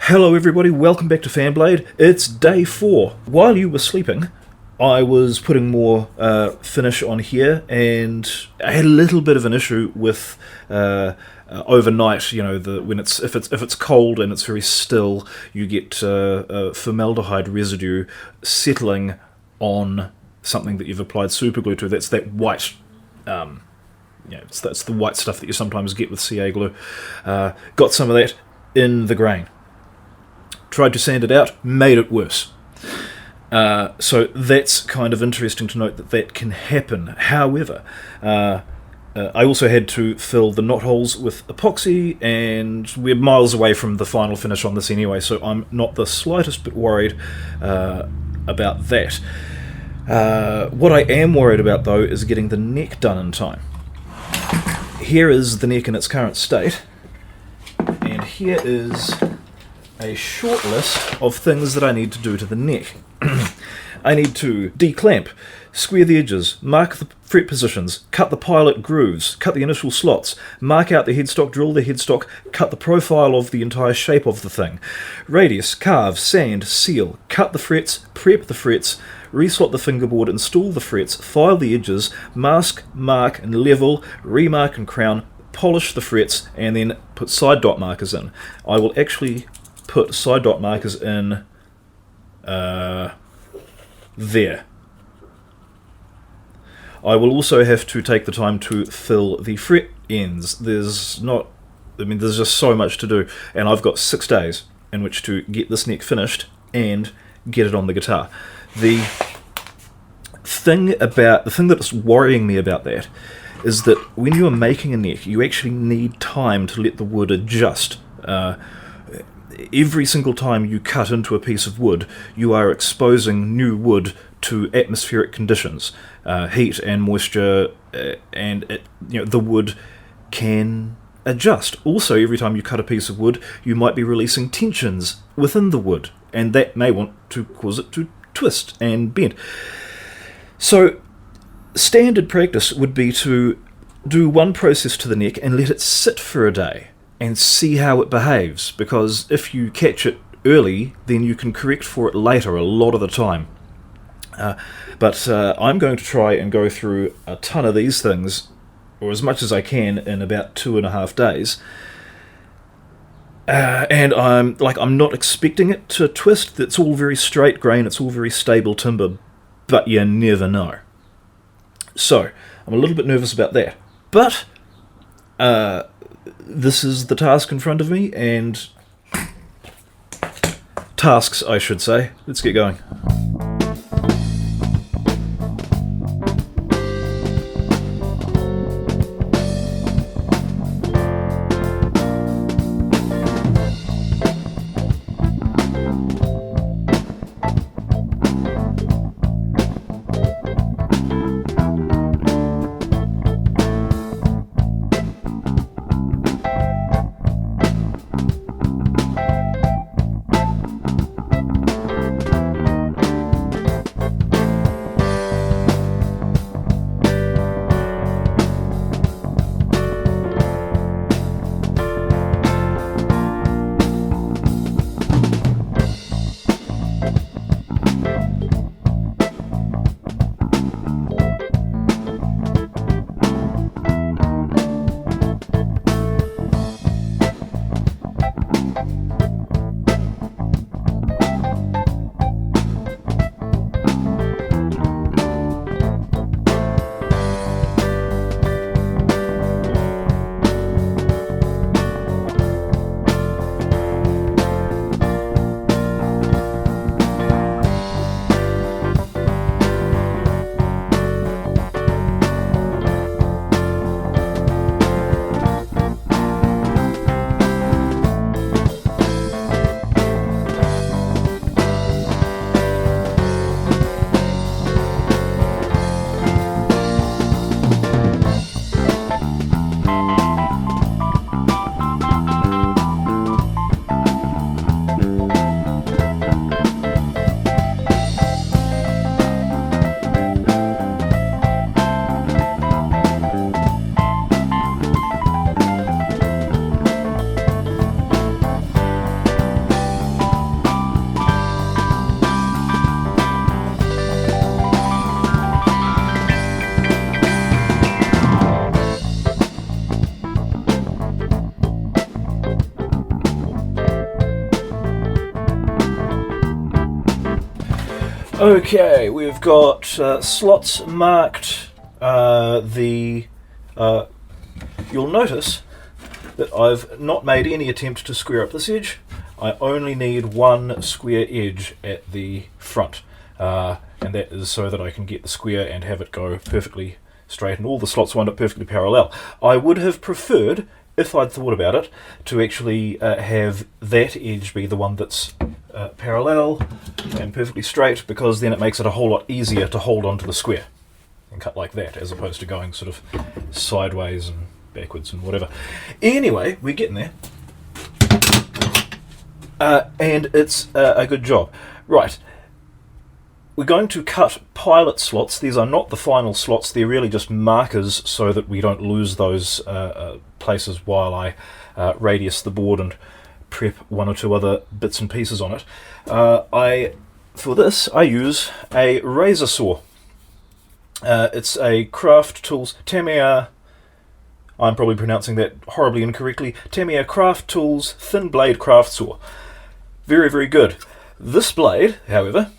Hello everybody, welcome back to Fanblade. It's day 4. While you were sleeping, I was putting more finish on here, and I had a little bit of an issue with overnight. You know, if it's cold and it's very still, you get formaldehyde residue settling on something that you've applied super glue to. That's that white. That's the white stuff that you sometimes get with CA glue. Got some of that in the grain. Tried to sand it out, made it worse. So that's kind of interesting to note that can happen. However, I also had to fill the knot holes with epoxy, and we're miles away from the final finish on this anyway, so I'm not the slightest bit worried about that. What I am worried about, though, is getting the neck done in time. Here is the neck in its current state, and here is a short list of things that I need to do to the neck. I need to declamp, square the edges, mark the fret positions, cut the pilot grooves, cut the initial slots, mark out the headstock, drill the headstock, cut the profile of the entire shape of the thing, radius, carve, sand, seal, cut the frets, prep the frets, reslot the fingerboard, install the frets, file the edges, mask, mark and level, remark and crown, polish the frets, and then put side dot markers in. I will actually put side dot markers in there. I will also have to take the time to fill the fret ends. There's just so much to do, and I've got 6 days in which to get this neck finished and get it on the guitar. The thing that's worrying me about that is that when you are making a neck, you actually need time to let the wood adjust. Every single time you cut into a piece of wood, you are exposing new wood to atmospheric conditions, heat and moisture, and the wood can adjust. Also, every time you cut a piece of wood, you might be releasing tensions within the wood, and that may want to cause it to twist and bend. So, standard practice would be to do one process to the neck and let it sit for a day and see how it behaves, because if you catch it early, then you can correct for it later a lot of the time. But I'm going to try and go through a ton of these things, or as much as I can, in about 2.5 days. And I'm not expecting it to twist. It's all very straight grain, it's all very stable timber, but you never know. So, I'm a little bit nervous about that. But this is the task in front of me, and tasks, I should say. Let's get going. Okay, we've got slots marked. You'll notice that I've not made any attempt to square up this edge. I only need one square edge at the front, and that is so that I can get the square and have it go perfectly straight, and all the slots wind up perfectly parallel. I would have preferred, if I'd thought about it, to actually have that edge be the one that's parallel and perfectly straight, because then it makes it a whole lot easier to hold onto the square and cut like that, as opposed to going sort of sideways and backwards and whatever. Anyway, we're getting there, and it's a good job. Right, we're going to cut pilot slots. These are not the final slots, they're really just markers so that we don't lose those places while I radius the board and prep one or two other bits and pieces on it. For this I use a razor saw. It's a Craft Tools Tamiya, I'm probably pronouncing that horribly incorrectly, Tamiya Craft Tools thin blade craft saw. Very, very good. This blade, however,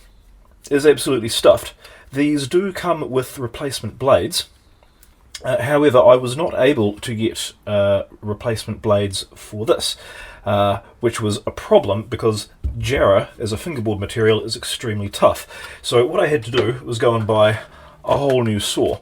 is absolutely stuffed. These do come with replacement blades. However, I was not able to get replacement blades for this, which was a problem because Jarrah, as a fingerboard material, is extremely tough. So what I had to do was go and buy a whole new saw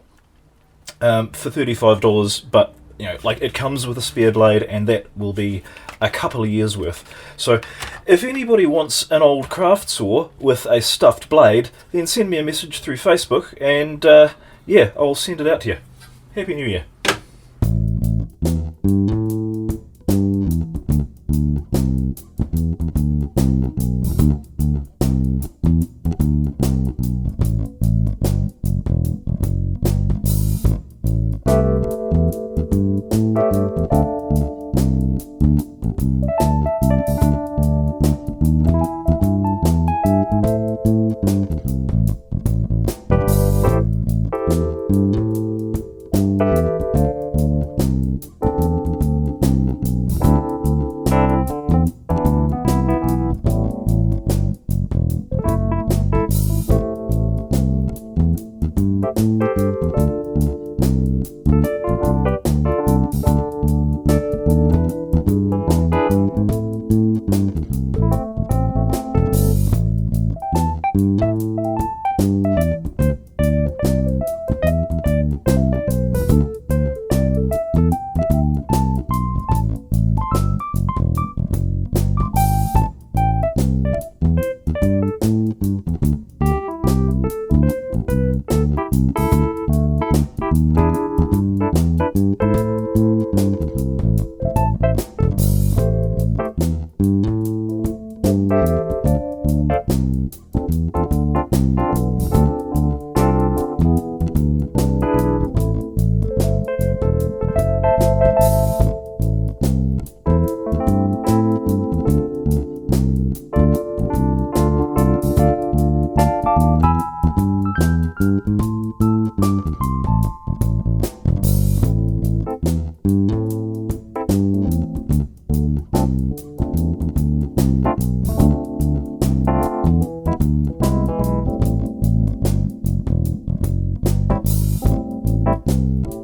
for $35, but like it comes with a spare blade, and that will be a couple of years worth. So if anybody wants an old craft saw with a stuffed blade, then send me a message through Facebook, and yeah, I'll send it out to you. Happy New Year.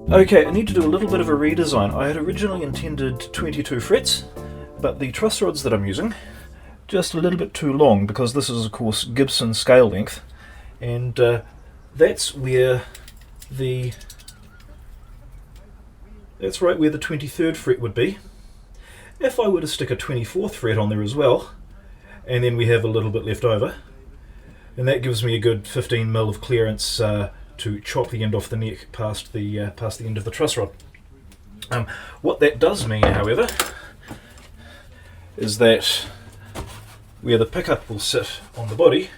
Okay, I need to do a little bit of a redesign. I had originally intended 22 frets, but the truss rods that I'm using, just a little bit too long, because this is of course Gibson scale length, and that's right where the 23rd fret would be. If I were to stick a 24th fret on there as well, and then we have a little bit left over, and that gives me a good 15mm of clearance to chop the end off the neck past the end of the truss rod. What that does mean, however, is that where the pickup will sit on the body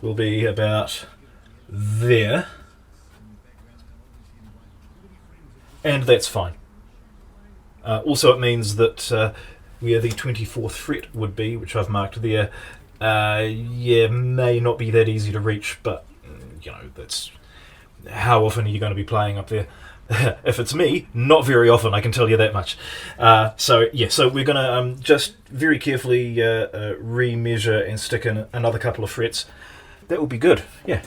will be about there, and that's fine. Also, it means that where the 24th fret would be, which I've marked there, may not be that easy to reach, but that's how often are you going to be playing up there? If it's me, not very often, I can tell you that much. So we're going to just very carefully re-measure and stick in another couple of frets. That would be good, yeah.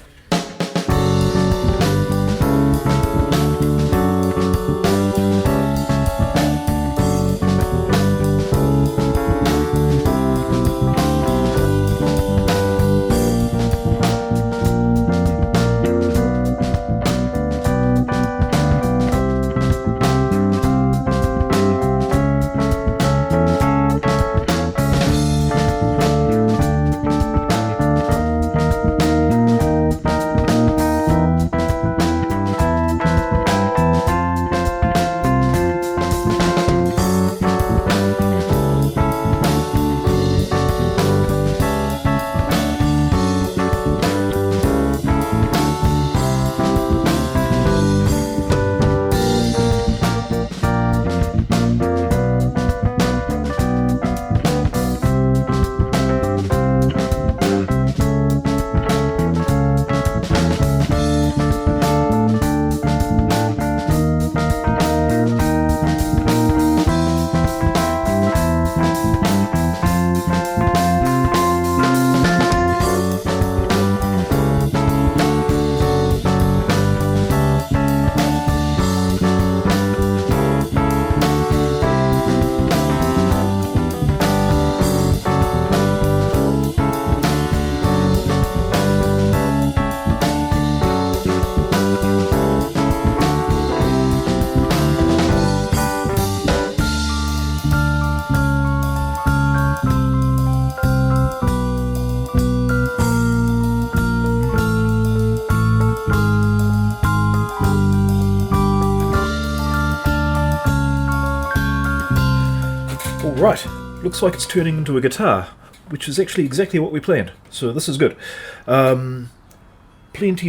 Right, looks like it's turning into a guitar, which is actually exactly what we planned, so this is good. Plenty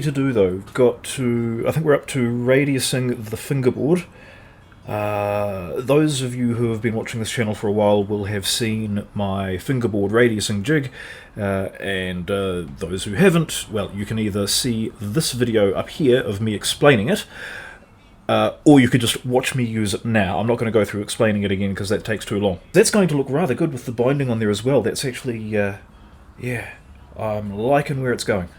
to do though. I think we're up to radiusing the fingerboard. Those of you who have been watching this channel for a while will have seen my fingerboard radiusing jig, and those who haven't, well, you can either see this video up here of me explaining it, or you could just watch me use it now. I'm not going to go through explaining it again because that takes too long. That's going to look rather good with the binding on there as well. That's actually, yeah, I'm liking where it's going.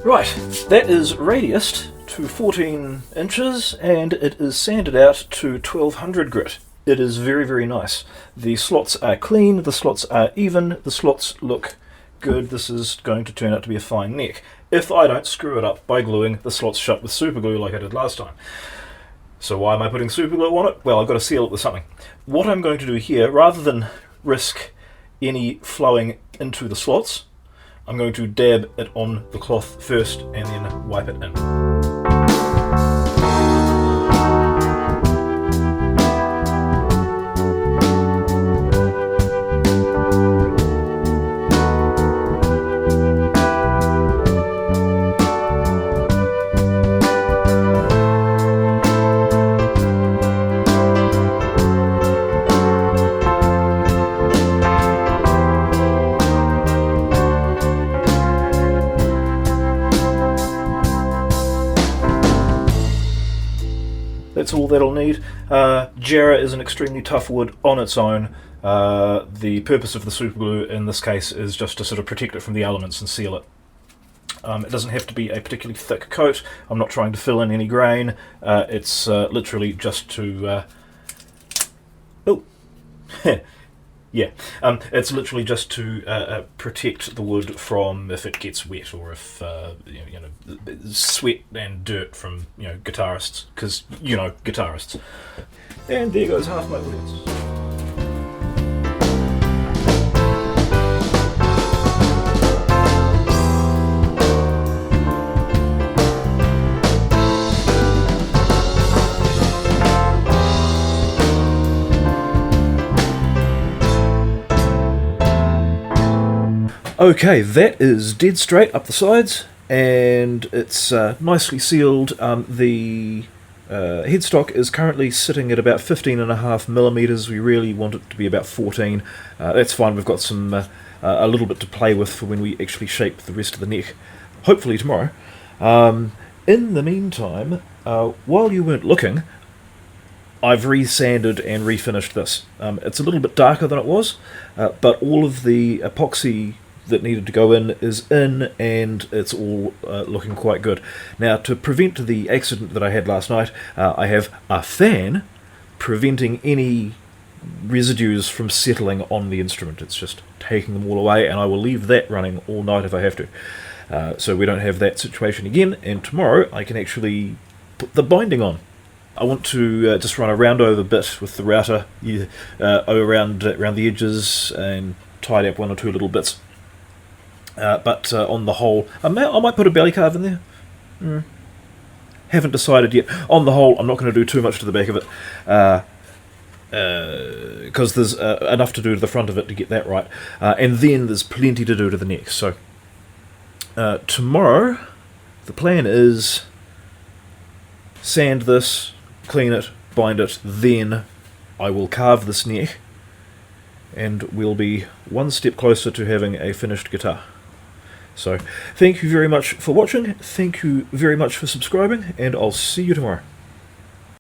Right, that is radiused to 14 inches and it is sanded out to 1200 grit. It is very, very nice. The slots are clean, the slots are even, the slots look good. This is going to turn out to be a fine neck, if I don't screw it up by gluing the slots shut with super glue like I did last time. So why am I putting super glue on it? Well, I've got to seal it with something. What I'm going to do here, rather than risk any flowing into the slots, I'm going to dab it on the cloth first and then wipe it in. it'll need. Jarrah is an extremely tough wood on its own. The purpose of the super glue in this case is just to sort of protect it from the elements and seal it. It doesn't have to be a particularly thick coat. I'm not trying to fill in any grain. It's literally just to... oh! Yeah, it's literally just to protect the wood from if it gets wet or if sweat and dirt from guitarists, because guitarists. And there goes half my audience. Okay, that is dead straight up the sides, and it's nicely sealed. The headstock is currently sitting at about 15.5mm. We really want it to be about 14. That's fine. We've got some a little bit to play with for when we actually shape the rest of the neck, hopefully tomorrow. In the meantime, while you weren't looking, I've resanded and refinished this. It's a little bit darker than it was, but all of the epoxy that needed to go in is in, and it's all looking quite good. Now, to prevent the accident that I had last night, I have a fan preventing any residues from settling on the instrument. It's just taking them all away, and I will leave that running all night if I have to. So we don't have that situation again, and tomorrow I can actually put the binding on. I want to just run a round over bit with the router around the edges and tidy up one or two little bits. But on the whole, I might put a belly carve in there. Haven't decided yet. On the whole, I'm not going to do too much to the back of it, because there's enough to do to the front of it to get that right. And then there's plenty to do to the neck. So tomorrow, the plan is sand this, clean it, bind it, then I will carve this neck, and we'll be one step closer to having a finished guitar. So, thank you very much for watching, thank you very much for subscribing, and I'll see you tomorrow.